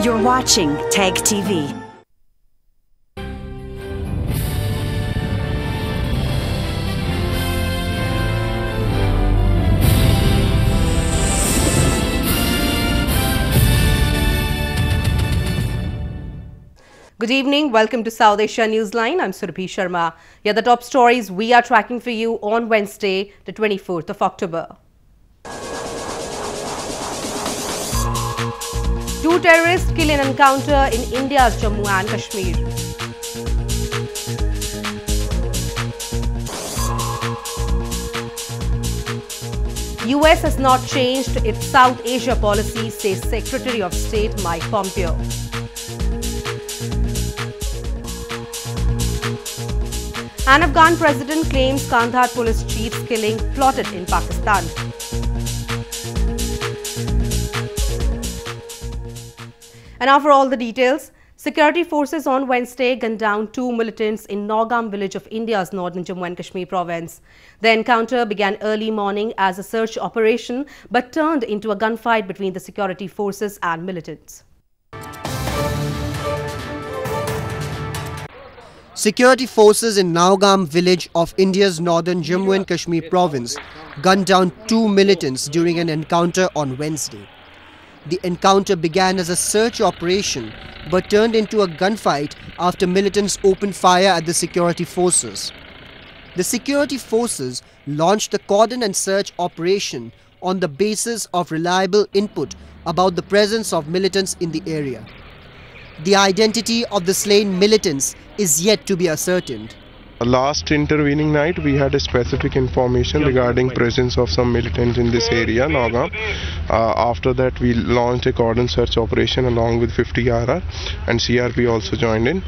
You're watching TAG TV. Good evening. Welcome to South Asia Newsline. I'm Surabhi Sharma. Here are the top stories we are tracking for you on Wednesday, the 24th of October. Two terrorists kill in encounter in India's Jammu and Kashmir. US has not changed its South Asia policy, says Secretary of State Mike Pompeo. An Afghan president claims Kandahar police chief's killing plotted in Pakistan. And now for all the details. Security forces on Wednesday gunned down two militants in Naugam village of India's northern Jammu and Kashmir province. The encounter began early morning as a search operation but turned into a gunfight between the security forces and militants. Security forces in Naugam village of India's northern Jammu and Kashmir province gunned down two militants during an encounter on Wednesday. The encounter began as a search operation but turned into a gunfight after militants opened fire at the security forces. The security forces launched the cordon and search operation on the basis of reliable input about the presence of militants in the area. The identity of the slain militants is yet to be ascertained. Last intervening night, we had a specific information regarding presence of some militants in this area, Naugam. After that, we launched a cordon search operation along with 50 RR and CRP also joined in.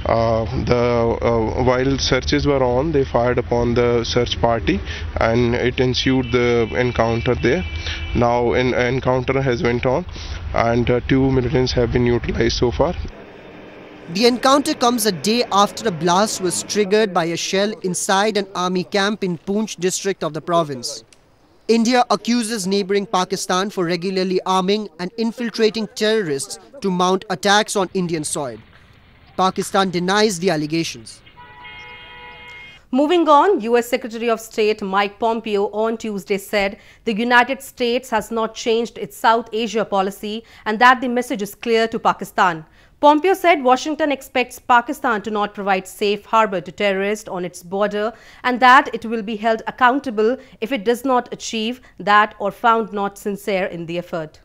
While searches were on, they fired upon the search party and it ensued the encounter there. Now an encounter has went on and two militants have been neutralized so far. The encounter comes a day after a blast was triggered by a shell inside an army camp in Poonch district of the province. India accuses neighbouring Pakistan for regularly arming and infiltrating terrorists to mount attacks on Indian soil. Pakistan denies the allegations. Moving on, US Secretary of State Mike Pompeo on Tuesday said the United States has not changed its South Asia policy and that the message is clear to Pakistan. Pompeo said Washington expects Pakistan to not provide safe harbour to terrorists on its border and that it will be held accountable if it does not achieve that or found not sincere in the effort.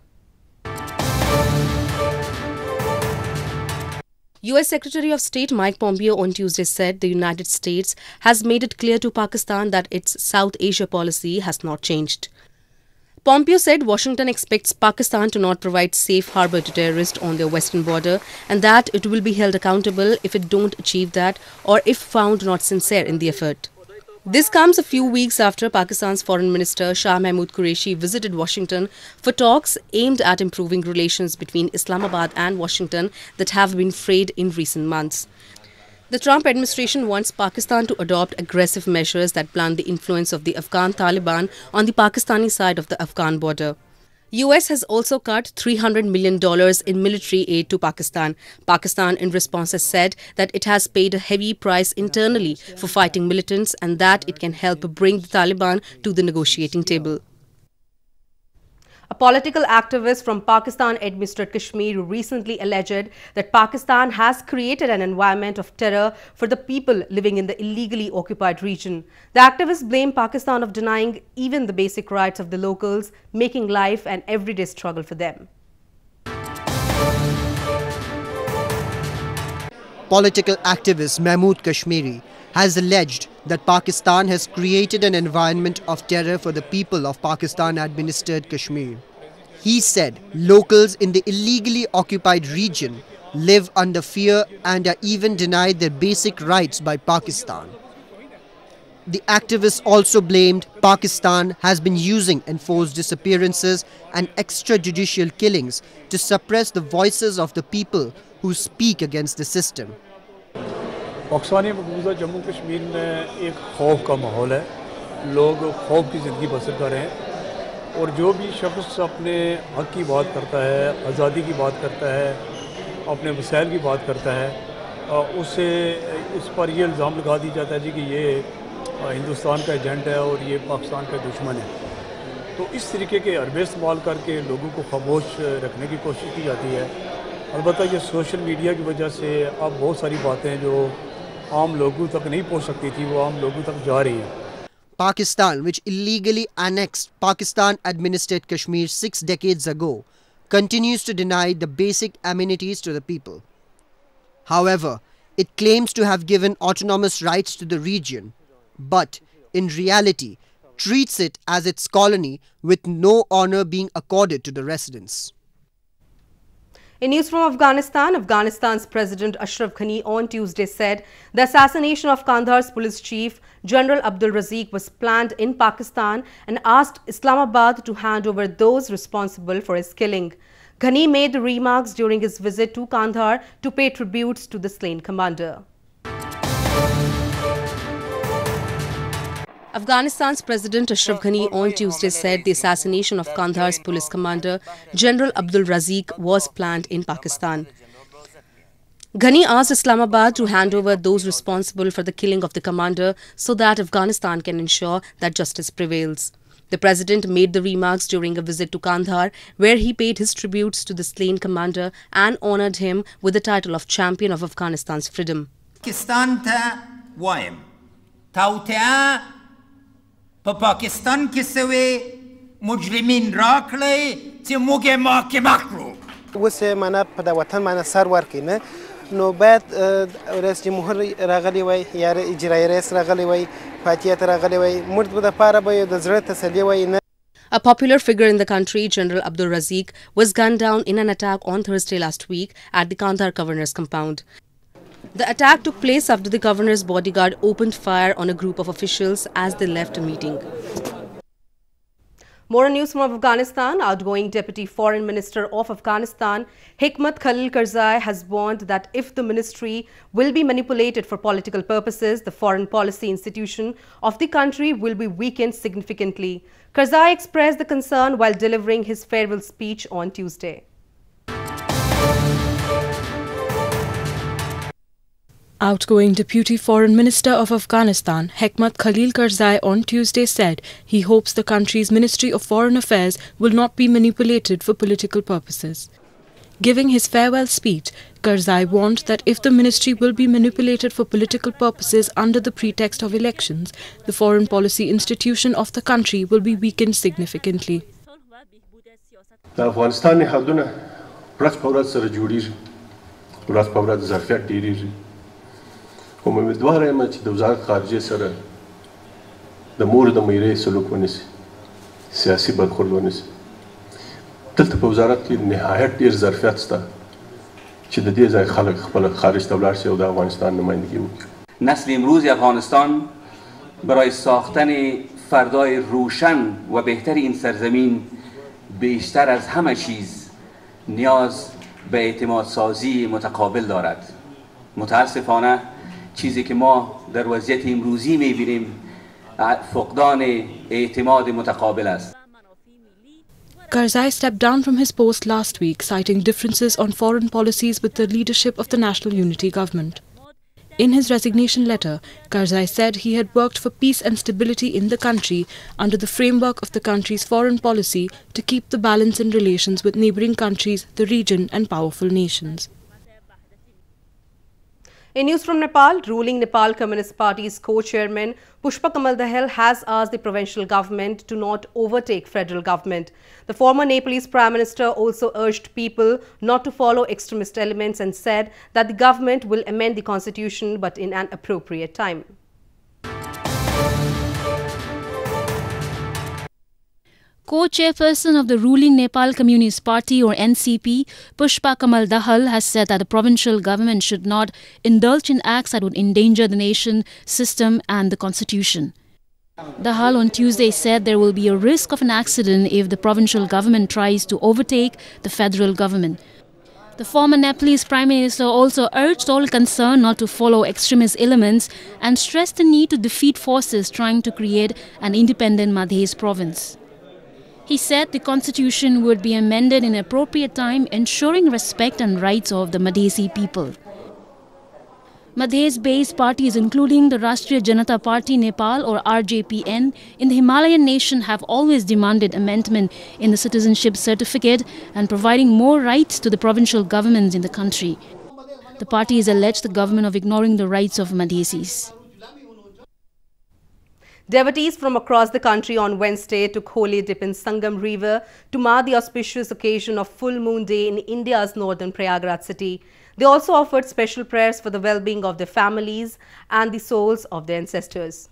US Secretary of State Mike Pompeo on Tuesday said the United States has made it clear to Pakistan that its South Asia policy has not changed. Pompeo said Washington expects Pakistan to not provide safe harbour to terrorists on their western border and that it will be held accountable if it don't achieve that or if found not sincere in the effort. This comes a few weeks after Pakistan's Foreign Minister Shah Mahmood Qureshi visited Washington for talks aimed at improving relations between Islamabad and Washington that have been frayed in recent months. The Trump administration wants Pakistan to adopt aggressive measures that blunt the influence of the Afghan Taliban on the Pakistani side of the Afghan border. US has also cut $300 million in military aid to Pakistan. Pakistan in response has said that it has paid a heavy price internally for fighting militants and that it can help bring the Taliban to the negotiating table. A political activist from Pakistan-administered Kashmir recently alleged that Pakistan has created an environment of terror for the people living in the illegally occupied region. The activist blamed Pakistan of denying even the basic rights of the locals, making life an everyday struggle for them. Political activist Mahmood Kashmiri has alleged that Pakistan has created an environment of terror for the people of Pakistan-administered Kashmir. He said locals in the illegally occupied region live under fear and are even denied their basic rights by Pakistan. The activist also blamed Pakistan has been using enforced disappearances and extrajudicial killings to suppress the voices of the people who speak against the system. Pakistani मकबूजा Jammu Kashmir में एक खौफ का माहौल है लोग खौफ की ज़िंदगी बसर कर रहे हैं। और जो भी शख्स अपने हक़ की बात करता है, आज़ादी की बात करता है, अपने वसाइल की बात करता है, उससे इस पर ये इल्ज़ाम लगा दिया जाता है जी कि ये हिंदुस्तान का एजेंट है और ये पाकिस्तान का दुश्मन है। तो इस तरीके के हरबे इस्तेमाल करके लोगों को खामोश रखने की कोशिश की जाती है। अलबत्ता ये सोशल मीडिया की वजह से अब बहुत सारी बातें जो आम लोगों तक नहीं पहुँच सकती थी वो आम लोगों तक जा रही हैं। Pakistan, which illegally annexed Pakistan-administered Kashmir 6 decades ago, continues to deny the basic amenities to the people. However, it claims to have given autonomous rights to the region, but in reality treats it as its colony with no honor being accorded to the residents. In news from Afghanistan, Afghanistan's President Ashraf Ghani on Tuesday said the assassination of Kandahar's police chief General Abdul Razik was planned in Pakistan and asked Islamabad to hand over those responsible for his killing. Ghani made the remarks during his visit to Kandahar to pay tributes to the slain commander. Afghanistan's President Ashraf Ghani on Tuesday said the assassination of Kandahar's police commander General Abdul Razik was planned in Pakistan. Ghani asked Islamabad to hand over those responsible for the killing of the commander so that Afghanistan can ensure that justice prevails. The president made the remarks during a visit to Kandahar, where he paid his tributes to the slain commander and honored him with the title of Champion of Afghanistan's Freedom. Pakistan ta waim tautea pa Pakistan kisewe mujrimin rakle ti muge mahkemakro وسه معنا په د وطن معنا سر ورکینه نو بعد رئیس جمهور راغلی وای یا اجرایی رئیس راغلی وای فاتحه راغلی وای مرد د پاره به د زړه تسلی وای نه. A popular figure in the country, General Abdul Razik, was gunned down in an attack on Thursday last week at the Kandahar governor's compound. The attack took place after the governor's bodyguard opened fire on a group of officials as they left a meeting. More news from Afghanistan. Outgoing Deputy Foreign Minister of Afghanistan, Hikmat Khalil Karzai, has warned that if the ministry will be manipulated for political purposes, the foreign policy institution of the country will be weakened significantly. Karzai expressed the concern while delivering his farewell speech on Tuesday. Outgoing Deputy Foreign Minister of Afghanistan, Hikmat Khalil Karzai, on Tuesday said he hopes the country's Ministry of Foreign Affairs will not be manipulated for political purposes. Giving his farewell speech, Karzai warned that if the ministry will be manipulated for political purposes under the pretext of elections, the foreign policy institution of the country will be weakened significantly. Afghanistan haduna ورځ په ورځ سره جوړیږي ورځ په ورځ ظرفیت ډیریږي کوم امیدوار یم چې د وزارت خارجه سره د مور د میرې سلوک ونیسي سیاسي برخورد ونیسي دلته په وزارت کې نهایت ډیر ظرفیت شته چې د دې ځای خلک خپل خارج ته ولاړ شي او د افغانستان نمایندگی وکړي. نسل امروز افغانستان برای ساختن فردای روشن و بهتر این سرزمین بیشتر از همه چیز نیاز به اعتماد سازی متقابل دارد. متاسفانه چیزی که ما در وضعیت امروزی می‌بینیم فقدان اعتماد متقابل است. Karzai stepped down from his post last week, citing differences on foreign policies with the leadership of the National Unity Government. In his resignation letter, Karzai said he had worked for peace and stability in the country under the framework of the country's foreign policy to keep the balance in relations with neighbouring countries, the region and powerful nations. In news from Nepal, ruling Nepal Communist Party's co-chairman Pushpa Kamal Dahal has asked the provincial government to not overtake federal government. The former Nepalese Prime Minister also urged people not to follow extremist elements and said that the government will amend the constitution but in an appropriate time. Co-chairperson of the ruling Nepal Communist Party or NCP, Pushpa Kamal Dahal, has said that the provincial government should not indulge in acts that would endanger the nation, system and the constitution. Dahal on Tuesday said there will be a risk of an accident if the provincial government tries to overtake the federal government. The former Nepalese Prime Minister also urged all concerned not to follow extremist elements and stressed the need to defeat forces trying to create an independent Madhya province. He said the constitution would be amended in appropriate time, ensuring respect and rights of the Madhesi people. Madhya-based parties including the Rashtriya Janata Party Nepal or RJPN in the Himalayan nation have always demanded amendment in the citizenship certificate and providing more rights to the provincial governments in the country. The party is alleged the government of ignoring the rights of Madhesis. Devotees from across the country on Wednesday took holy dip in Sangam River to mark the auspicious occasion of Full Moon Day in India's northern Prayagraj city. They also offered special prayers for the well-being of their families and the souls of their ancestors.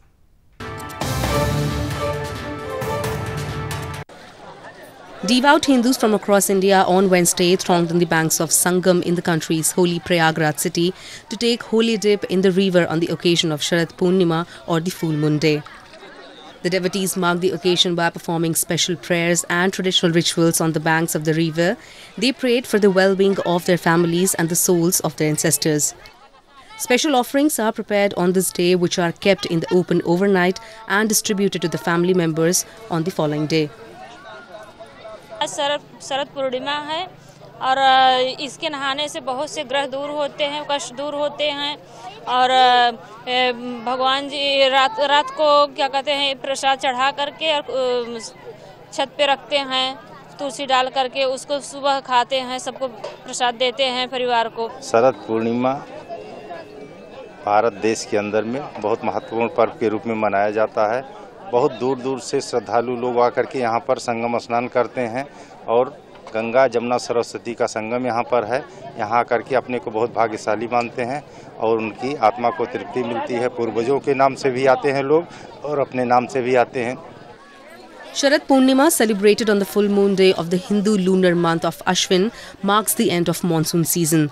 Devout Hindus from across India on Wednesday thronged on the banks of Sangam in the country's holy Prayagraj city to take holy dip in the river on the occasion of Sharad Purnima or the Full Moon Day. The devotees marked the occasion by performing special prayers and traditional rituals on the banks of the river. They prayed for the well-being of their families and the souls of their ancestors. Special offerings are prepared on this day, which are kept in the open overnight and distributed to the family members on the following day. Sharad Purnima है और इसके नहाने से बहुत से ग्रह दूर होते हैं, कष्ट दूर होते हैं और भगवान जी रात को क्या कहते हैं प्रसाद चढ़ा करके और छत पे रखते हैं, तुलसी डाल करके उसको सुबह खाते हैं, सबको प्रसाद देते हैं परिवार को। शरद पूर्णिमा भारत देश के अंदर में बहुत महत्वपूर्ण पर्व के रूप में मनाया जाता है। बहुत दूर दूर से श्रद्धालु लोग आकर के यहाँ पर संगम स्नान करते हैं और गंगा जमुना सरस्वती का संगम यहाँ पर है। यहाँ आकर के अपने को बहुत भाग्यशाली मानते हैं और उनकी आत्मा को तृप्ति मिलती है। पूर्वजों के नाम से भी आते हैं लोग और अपने नाम से भी आते हैं। Sharad Purnima, celebrated on the full moon day of the Hindu lunar month of Ashwin, marks the end of monsoon season.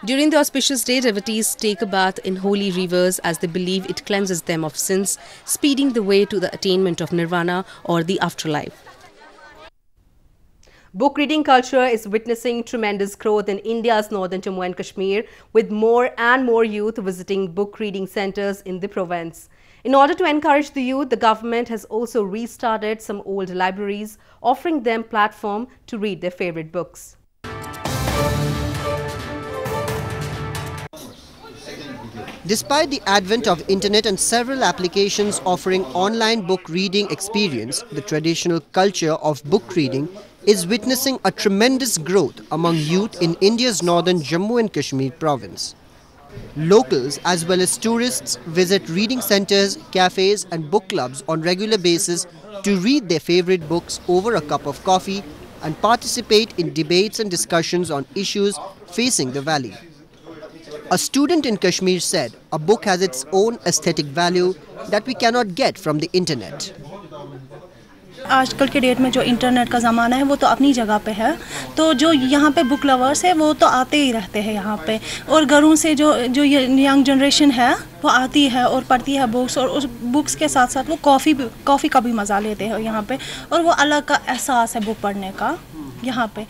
During the auspicious day, devotees take a bath in holy rivers as they believe it cleanses them of sins, speeding the way to the attainment of nirvana or the afterlife. Book reading culture is witnessing tremendous growth in India's northern Jammu and Kashmir, with more and more youth visiting book reading centers in the province. In order to encourage the youth, the government has also restarted some old libraries, offering them platform to read their favorite books. Despite the advent of internet and several applications offering online book reading experience, the traditional culture of book reading is witnessing a tremendous growth among youth in India's northern Jammu and Kashmir province. Locals as well as tourists visit reading centers, cafes and book clubs on regular basis to read their favorite books over a cup of coffee and participate in debates and discussions on issues facing the valley. A student in Kashmir said a book has its own aesthetic value that we cannot get from the internet. आजकल के date में जो internet का ज़माना है वो तो अपनी जगह पे है, तो जो यहाँ पे बुक लवर्स है वो तो आते ही रहते हैं यहाँ पे, और घरों से जो यंग जनरेशन है वो आती है और पढ़ती है बुक्स, और उस बुक्स के साथ साथ वो कॉफ़ी का भी मज़ा लेते हैं यहाँ पे, और वो अलग का एहसास है बुक पढ़ने का। यहाँ पे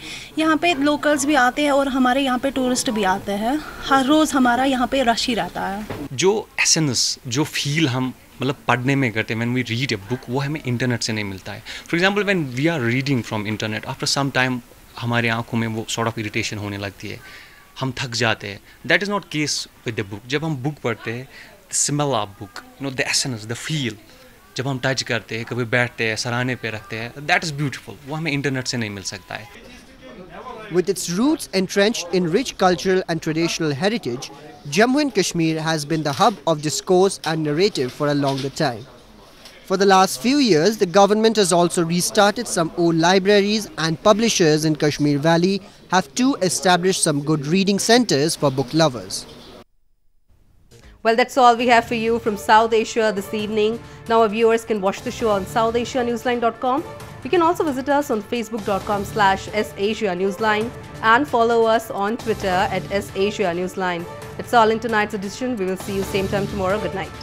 लोकल्स भी आते हैं और हमारे यहाँ पे टूरिस्ट भी आते हैं। हर रोज़ हमारा यहाँ पे रश ही रहता है। जो एसेंस, जो फील हम मतलब पढ़ने में करते हैं, when we read a book, वो हमें इंटरनेट से नहीं मिलता है। For example when we are reading from internet, after some time हमारे आंखों में वो सॉर्ट ऑफ इरिटेशन होने लगती है, हम थक जाते हैं। That is not case with the book. जब हम बुक पढ़ते हैं, the smell of book, you know, the essence, the feel, जब हम टच करते हैं, कभी बैठते हैं, सराहने पे रखते हैं, दैट इज़ ब्यूटीफुल। वो हमें इंटरनेट से नहीं मिल सकता है। With its roots entrenched in rich cultural and traditional heritage, Jammu and Kashmir has been the hub of discourse and narrative for a longer time. For the last few years, the government has also restarted some old libraries, and publishers in Kashmir Valley have too established some good reading centers for book lovers. Well, that's all we have for you from South Asia this evening. Now our viewers can watch the show on southasianewsline.com. You can also visit us on facebook.com/SAsiaNewsline and follow us on Twitter @SAsiaNewsline. That's all in tonight's edition. We will see you same time tomorrow. Good night.